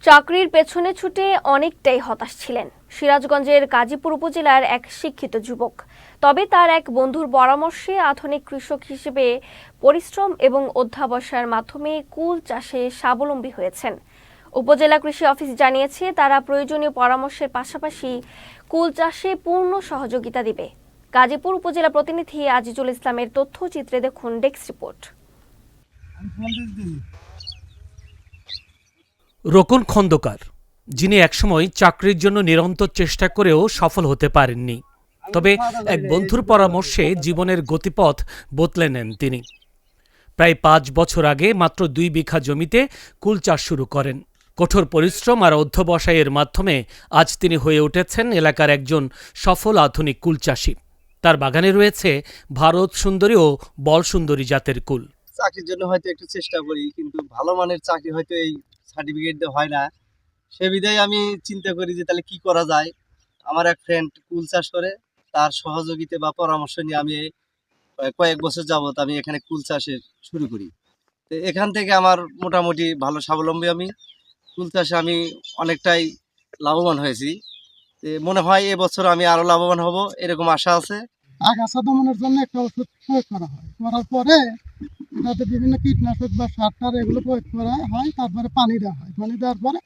চাকরির পেছনে ছুটে অনেকটাই হতাশ ছিলেন সিরাজগঞ্জের গাজীপুর উপজেলার এক শিক্ষিত যুবক। তবে তার এক বন্ধুর পরামর্শে আধুনিক কৃষক হিসেবে পরিশ্রম এবং অধ্যবসায়ের মাধ্যমে কুল চাষে স্বাবলম্বী হয়েছেন। উপজেলা কৃষি অফিস জানিয়েছে, তারা প্রয়োজনীয় পরামর্শের পাশাপাশি কুল চাষে পূর্ণ সহযোগিতা দিবে। গাজীপুর উপজেলা প্রতিনিধি আজিজুল ইসলামের তথ্যচিত্রে দেখুন ডেস্ক রিপোর্ট। রোকন খন্দকার, যিনি একসময় চাকরির জন্য নিরন্তর চেষ্টা করেও সফল হতে পারেননি, তবে এক বন্ধুর পরামর্শে জীবনের গতিপথ বদলে নেন তিনি। প্রায় 5 বছর আগে মাত্র 2 বিঘা জমিতে কুল চাষ শুরু করেন। কঠোর পরিশ্রম আর অধ্যবসায়ের মাধ্যমে আজ তিনি হয়ে উঠেছেন এলাকার একজন সফল আধুনিক কুল চাষী। তার বাগানে রয়েছে ভারত সুন্দরী ও বল সুন্দরী জাতের কুল। চাকরির জন্য হয়তো একটু চেষ্টা করি, কিন্তু ভালো মানের চাকরি হয়তো এই সার্টিফিকেট দিয়ে হয় না। সে বিধায় আমি চিন্তা করি যে তাহলে কি করা যায়। আমার এক ফ্রেন্ড কুল চাষ করে, তার সহযোগিতা বা পরামর্শ নিয়ে আমি কয়েক বছর যাবত আমি এখানে কুল চাষের শুরু করি। তো এখান থেকে আমার মোটামুটি ভালো স্বাবলম্বী। আমি কুল চাষে আমি অনেকটাই লাভবান হয়েছি। মনে হয় এবছর আমি আরো লাভবান হব, এরকম আশা আছে। আগাছা দমনের জন্য একটা ওষুধ প্রয়োগ করা হয়, করার পরে এটাতে বিভিন্ন কীটনাশক বা সার টার এগুলো প্রয়োগ করা হয়, তারপরে পানি দেওয়া হয়। পানি দেওয়ার পরে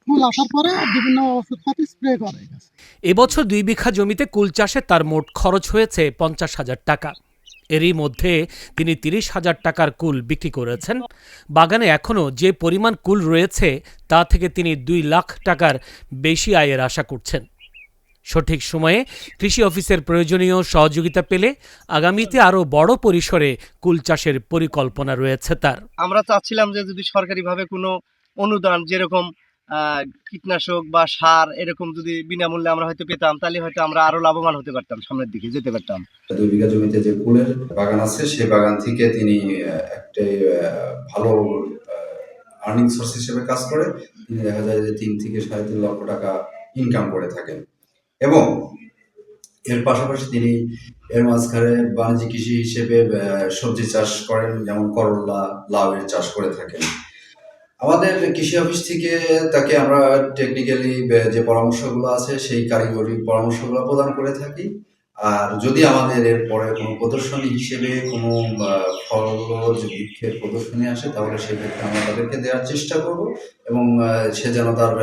ফুল আসার পরে বিভিন্ন ওষুধপাতি স্প্রে করে। এবছর 2 বিঘা জমিতে কুল চাষে তার মোট খরচ হয়েছে 50,000 টাকা। এরই মধ্যে তিনি 30,000 টাকার কুল বিক্রি করেছেন। বাগানে এখনও যে পরিমাণ কুল রয়েছে তা থেকে তিনি 2 লাখ টাকার বেশি আয়ের আশা করছেন। সঠিক সময়ে কৃষি অফিসের প্রয়োজনীয় সহযোগিতা পেলে আগামীতে আরও বড় পরিসরে কুল চাষের পরিকল্পনা রয়েছে তার। আমরা চাচ্ছিলাম যে যদি সরকারিভাবে কোনো অনুদান, যেরকম কীটনাশক বা সার এরকম যদি বিনামূল্যে আমরা হয়তো পেতাম, তাহলে হয়তো আমরা আরো লাভবান হতে পারতাম, সামনের দিকে যেতে পারতাম। 2 বিঘা জমিতে যে কুলের বাগান আছে, সেই বাগান থেকে তিনি একটা ভালো আর্নিং সোর্স হিসেবে কাজ করে। তিনি দেখা যায় যে 3 থেকে 3.5 লক্ষ টাকা ইনকাম করে থাকেন, এবং এর পাশাপাশি তিনি এর মাঝখানে বাণিজ্যিক কৃষি হিসেবে সবজি চাষ করেন, যেমন করলা, লাউয়ের চাষ করে থাকেন। আমাদের কৃষি অফিস থেকে তাকে আমরা টেকনিক্যালি যে পরামর্শগুলো আছে সেই কারিগরি পরামর্শগুলো প্রদান করে থাকি। আর যদি আমাদের এরপরে কোনো প্রদর্শনী হিসেবে কোনো ফলজ বৃক্ষের প্রদর্শনী আসে, তাহলে সেক্ষেত্রে আমরা তাদেরকে দেওয়ার চেষ্টা করব, এবং সে যেন তার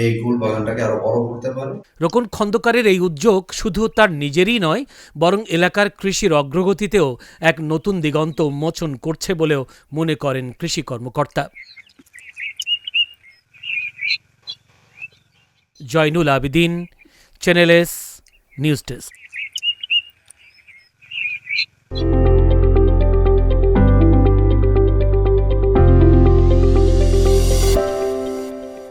এই কুল বাগানটাকে আরো বড় করতে পারে। রোকন খন্দকারের এই উদ্যোগ শুধু তার নিজেরই নয়, বরং এলাকার কৃষির অগ্রগতিতেও এক নতুন দিগন্ত উন্মোচন করছে বলেও মনে করেন কৃষি কর্মকর্তা। Zainul Abedin, channel S news desk.